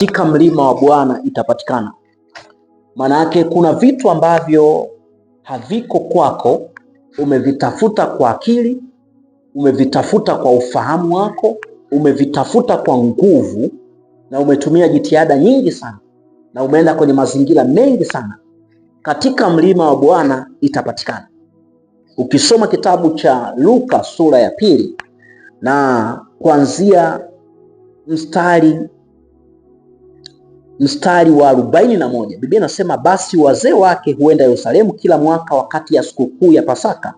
katika mlima wa Bwana itapatikana. Maana yake kuna vitu ambavyo haviko kwako, umevitafuta kwa akili, umevitafuta kwa ufahamu wako, umevitafuta kwa nguvu, na umetumia jitihada nyingi sana, na umeenda kwenye mazingira mengi sana. Katika mlima wa Bwana itapatikana. Ukisoma kitabu cha Luka sura ya 2 na kuanzia mstari wa 41, Biblia inasema, basi wazee wake huenda Yerusalemu kila mwaka wakati ya sikukuu ya Pasaka,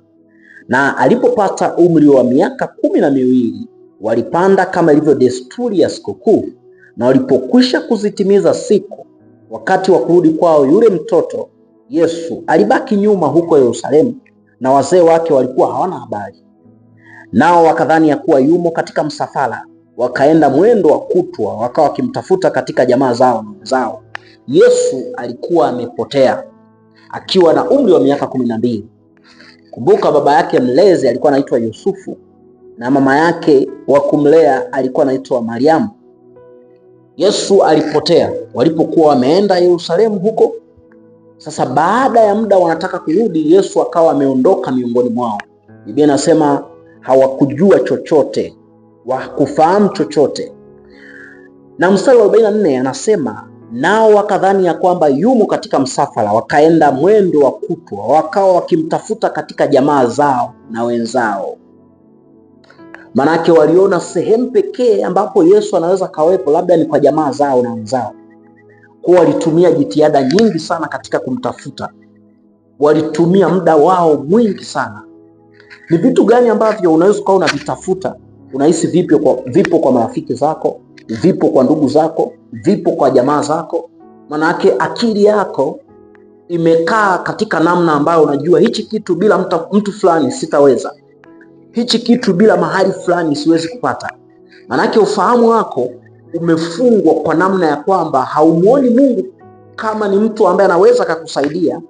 na alipopata umri wa miaka 12 walipanda kama ilivyo desturi ya sikukuu, na walipokwisha kuzitimiza siku, wakati wa kurudi kwao, yule mtoto Yesu alibaki nyuma huko Yerusalemu, na wazee wake walikuwa hawana habari. Nao wakadhani ya kuwa yumo katika msafara, wakaenda mwendo wa kutwa, wakawa wakimtafuta katika jamaa zao na wenzao. Yesu alikuwa amepotea akiwa na umri wa miaka 12. Kumbuka baba yake mlezi alikuwa anaitwa Yusufu, na mama yake wa kumlea alikuwa anaitwa Mariamu. Yesu alipotea walipokuwa wameenda Yerusalemu huko. Sasa baada ya muda wanataka kurudi, Yesu akawa ameondoka miongoni mwao. Biblia inasema hawakujua chochote, hawakufahamu chochote. Na mstari wa 44 anasema, nao wakadhani ya kwamba yumo katika msafara, wakaenda mwendo wa kutwa, wakawa wakimtafuta katika jamaa zao na wenzao. Manake waliona sehemu pekee ambapo Yesu anaweza kawepo labda ni kwa jamaa zao na wenzao. Kwa walitumia jitihada nyingi sana katika kumtafuta, walitumia muda wao mwingi sana. Ni vitu gani ambavyo unaweza kuwa unavitafuta? Unahisi vipo kwa marafiki zako, vipo kwa ndugu zako, vipo kwa jamaa zako. Manake akili yako imekaa katika namna ambayo unajua hichi kitu bila mtu fulani sitaweza, hichi kitu bila mahali fulani siwezi kupata. Manake ufahamu wako umefungwa kwa namna ya kwamba haumuoni Mungu kama ni mtu ambaye anaweza kukusaidia.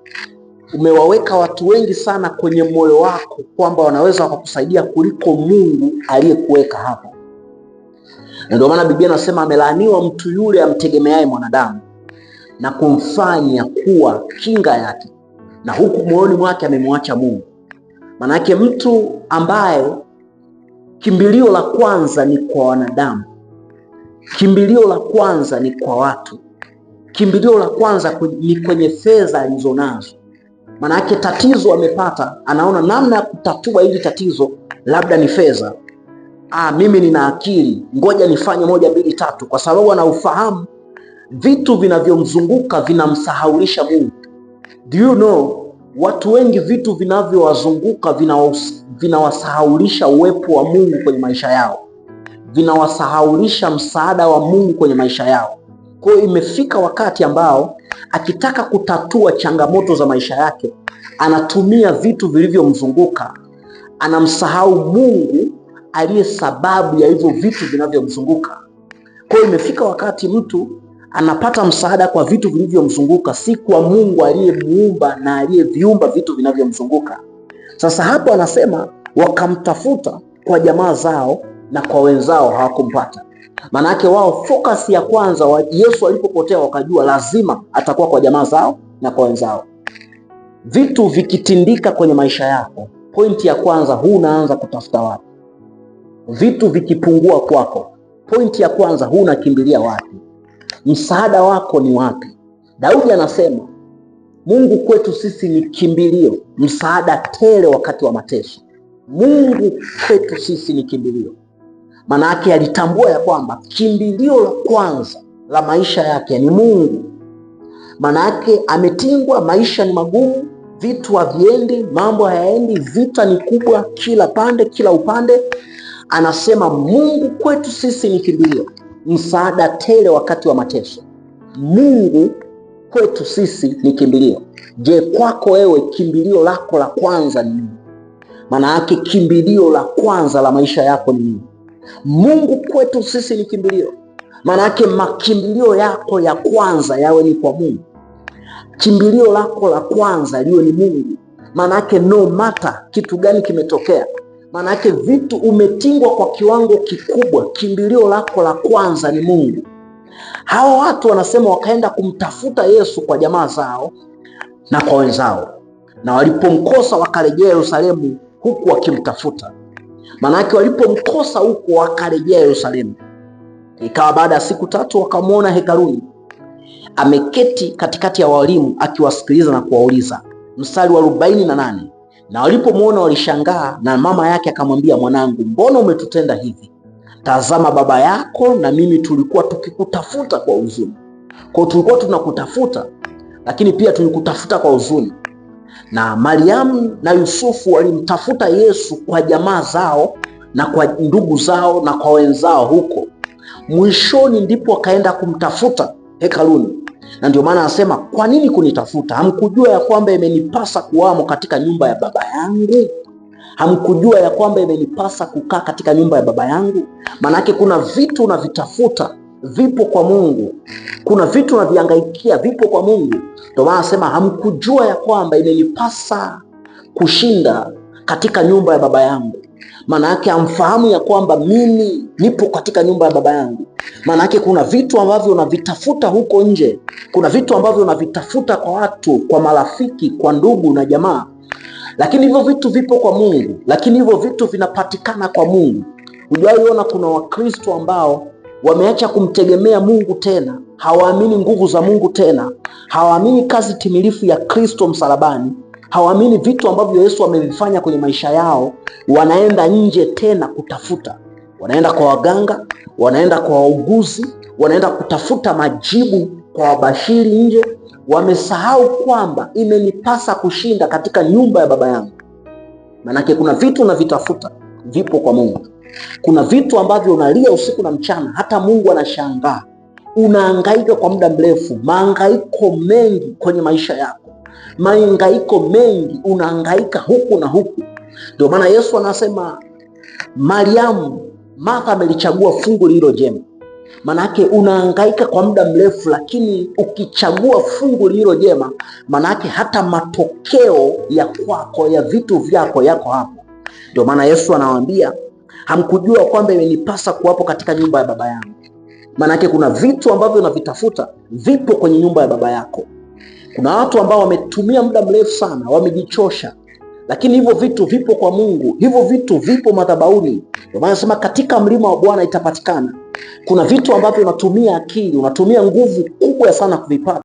Umewaweka watu wengi sana kwenye moyo wako kwamba wanaweza kukusaidia kuliko Mungu aliyekuweka hapo. Na ndio maana Biblia inasema, amelaaniwa mtu yule amtegemeaye mwanadamu na kumfanya kuwa kinga yake, na huku moyoni mwake amemwacha Mungu. Maana yake mtu ambaye kimbilio la kwanza ni kwa wanadamu, kimbilio la kwanza ni kwa watu, kimbilio la kwanza ni kwenye fedha alizonazo. Maana yake tatizo amepata, anaona namna ya kutatua hili tatizo labda ni fedha. Mimi nina akili, ngoja nifanye 1 2 3, kwa sababu anaufahamu vitu vinavyomzunguka vinamsahaulisha Mungu. Do you know, watu wengi vitu vinavyowazunguka vinawasahaulisha uwepo wa Mungu kwenye maisha yao, vinawasahaulisha msaada wa Mungu kwenye maisha yao. Kwa hiyo imefika wakati ambao akitaka kutatua changamoto za maisha yake, anatumia vitu vilivyomzunguka, anamsahau Mungu aliye sababu ya hivyo vitu vinavyomzunguka. Kwa hiyo imefika wakati mtu anapata msaada kwa vitu vilivyomzunguka, si kwa Mungu aliyemuumba na aliyeviumba vitu vinavyomzunguka. Sasa hapo anasema wakamtafuta kwa jamaa zao na kwa wenzao, hawakumpata. Manake wao focus ya kwanza Yesu alipopotea wakajua lazima atakuwa kwa jamaa zao na kwa wenzao. Vitu vikitindika kwenye maisha yako, pointi ya kwanza unaanza kutafuta wapi? Vitu vikipungua kwako, pointi ya kwanza unakimbilia wapi? Msaada wako ni wapi? Daudi anasema, Mungu kwetu sisi ni kimbilio, msaada tele wakati wa mateso. Mungu kwetu sisi ni kimbilio. Manake alitambua ya kwamba kimbilio la kwanza la maisha yake ni Mungu. Manake ametingwa, maisha ni magumu, vitu haviendi, mambo hayaendi, vita ni kubwa kila pande, kila upande. Anasema Mungu kwetu sisi ni kimbilio, msaada tele wakati wa mateso. Mungu kwetu sisi ni kimbilio. Je, kwako wewe kimbilio lako la kwanza ni nini? Maana yake kimbilio la kwanza la maisha yako ni nini? Mungu kwetu sisi ni kimbilio. Maana yake makimbilio yako ya kwanza yawe ni kwa Mungu. Kimbilio lako la kwanza liwe ni Mungu. Maana yake no matter kitu gani kimetokea, maana yake vitu umetingwa kwa kiwango kikubwa, kimbilio lako la kwanza ni Mungu. Hawa watu wanasema wakaenda kumtafuta Yesu kwa jamaa zao na kwa wenzao, na walipomkosa wakarejea Yerusalemu huku wakimtafuta. Maanake walipomkosa huko wakarejea Yerusalemu. Ikawa baada ya siku 3 wakamwona hekaluni ameketi katikati ya walimu akiwasikiliza na kuwauliza. Mstari wa 48, na walipomwona walishangaa, na mama yake akamwambia, mwanangu, mbona umetutenda hivi? Tazama, baba yako na mimi tulikuwa tukikutafuta kwa huzuni. Kwa tulikuwa tunakutafuta, lakini pia tulikutafuta kwa huzuni. Na Mariamu na Yusufu walimtafuta Yesu kwa jamaa zao na kwa ndugu zao na kwa wenzao huko. Mwishoni ndipo wakaenda kumtafuta hekaluni. Na ndio maana anasema, kwa nini kunitafuta? Hamkujua ya kwamba imenipasa kuwamo katika nyumba ya baba yangu? Hamkujua ya kwamba imenipasa kukaa katika nyumba ya baba yangu? Maanake kuna vitu unavitafuta vipo kwa Mungu, kuna vitu unavihangaikia vipo kwa Mungu. Ndio maana anasema hamkujua ya kwamba imenipasa kushinda katika nyumba ya baba yangu. Maana yake hamfahamu ya kwamba mimi nipo katika nyumba ya baba yangu. Maana yake kuna vitu ambavyo unavitafuta huko nje, kuna vitu ambavyo unavitafuta kwa watu, kwa marafiki, kwa ndugu na jamaa, lakini hivyo vitu vipo kwa Mungu, lakini hivyo vitu vinapatikana kwa Mungu. Unajua, kuna Wakristo ambao wameacha kumtegemea Mungu tena, hawaamini nguvu za Mungu tena, hawaamini kazi timilifu ya Kristo msalabani, hawaamini vitu ambavyo Yesu amevifanya kwenye maisha yao. Wanaenda nje tena kutafuta, wanaenda kwa waganga, wanaenda kwa wauguzi, wanaenda kutafuta majibu kwa wabashiri nje. Wamesahau kwamba imenipasa kushinda katika nyumba ya baba yangu. Manake kuna vitu unavitafuta vipo kwa Mungu. Kuna vitu ambavyo unalia usiku na mchana, hata Mungu anashangaa. Unahangaika kwa muda mrefu, mahangaiko mengi kwenye maisha yako, mahangaiko mengi, unahangaika huku na huku. Ndio maana Yesu anasema, Martha amelichagua fungu lililo jema. Manake unahangaika kwa muda mrefu, lakini ukichagua fungu lililo jema, manake hata matokeo ya kwako, ya vitu vyako yako hapo. Ndio maana Yesu anawaambia, hamkujua kwamba imenipasa kuwapo katika nyumba ya baba yangu. Manake kuna vitu ambavyo unavitafuta vipo kwenye nyumba ya baba yako. Kuna watu ambao wametumia muda mrefu sana, wamejichosha, lakini hivyo vitu vipo kwa Mungu, hivyo vitu vipo madhabahuni. Ndio maana nasema katika mlima wa Bwana itapatikana. Kuna vitu ambavyo unatumia akili, unatumia nguvu kubwa sana kuvipata.